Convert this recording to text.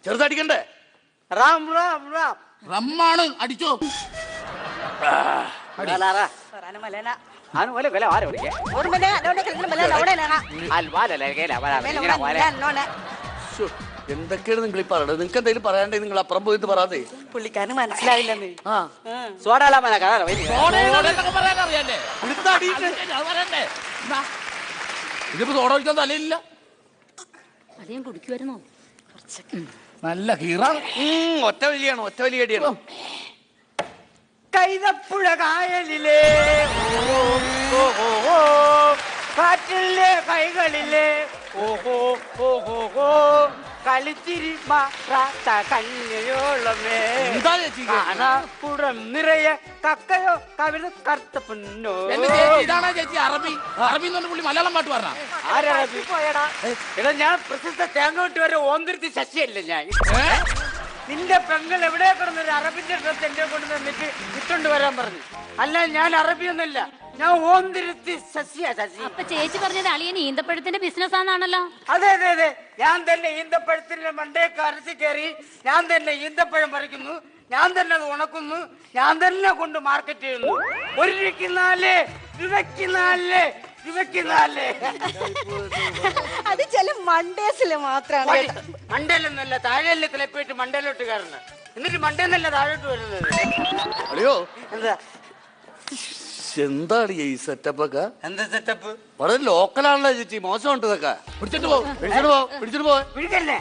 ചെറുതടിക്കണ്ടേ? റമ്മാണ് അടിച്ചോ. എന്തൊക്കെയാണ് നിങ്ങൾ ഈ പറയുന്നത്? നിങ്ങൾക്ക് എന്തെങ്കിലും പറയാണ്ടേ? നിങ്ങൾ അപ്പുറം പോയിട്ട് പറയാതെ. പുള്ളിക്കാരന് മനസ്സിലാവില്ലെന്ന്. ഇതിപ്പോ സോഡ ഒഴിക്കാൻ തലയില്ല. അതേ കുടിക്കുമായിരുന്നോ? നല്ല കീറാണ്. ഒറ്റ വലിയാണ്, ഒറ്റ വലിയ അടിയാണ്. കൈതപ്പുഴ കായലിലെ കാറ്റിലെ കൈകളിലെ ഓഹോ ഓഹോ ഹോ കളിച്ചിരി മാറാത്ത കന്യയോളമേ കാണാപ്പുറം നിറയെ കക്കയോ കവിത കറുത്ത പൊന്നോ. ഇതാണോ ചേച്ചി അറബി? അറബി എന്ന് പറഞ്ഞ പുള്ളി മലയാളം പാട്ട് പറഞ്ഞ ആരബി പോയടാ? എടാ ഞാൻ പ്രശസ്ത തേങ്ങോട്ട് വരെ ഓന്തിരുത്തി ശശിയല്ലേ ഞാൻ. നിന്റെ പെങ്ങൾ എവിടെ കിടന്നൊരു അറബിന്റെ ഡ്രസ് എന്റെ കൊണ്ട് നിന്നിട്ട് ഇട്ടുകൊണ്ട് വരാൻ പറഞ്ഞു. അല്ല ഞാൻ അറബിയൊന്നുമില്ല, ഞാൻ ഓന്തിരുത്തി ശശിയാ. ശശി അപ്പൊ ചേച്ചി പറഞ്ഞത് അളിയൻ ഈന്തപ്പഴത്തിന്റെ ബിസിനസ് ആണെന്നാണല്ലോ. അതെ അതെ അതെ, ഞാൻ തന്നെ ഈന്തപ്പഴത്തിന്റെ മണ്ടയൊക്കെ അരച്ച് കയറി ഞാൻ തന്നെ ഈന്തപ്പഴം പറിക്കുന്നു, ഞാൻ തന്നെ അത് ഉണക്കുന്നു, ഞാൻ തന്നെ കൊണ്ട് മാർക്കറ്റ് ചെയ്യുന്നു. ഒരു രൂപയ്ക്ക് 4, രൂപയ്ക്ക് 4, രൂപയ്ക്ക് 4. അത് ചില മണ്ടേസില് മാത്രമാണ്. മണ്ടയിലൊന്നല്ല, താഴെല്ലത്തിലെ പോയിട്ട് മണ്ടയിലോട്ട് കയറുന്നത്, എന്നിട്ട് മണ്ടയെന്നല്ല താഴോട്ട് വരുന്നത്. അയ്യോ എന്താ എന്താണ് ഈ സെറ്റപ്പ് ഒക്കെ? എന്താ സെറ്റപ്പ്? വളരെ ലോക്കലാണല്ലോ ചേച്ചി, മോശമുണ്ട് ഇതൊക്കെ. പിടിച്ചിട്ട് പോ, പിടിച്ചിട്ട് പോ, പിടിച്ചിട്ട് പോ. പിടിക്കല്ലേ?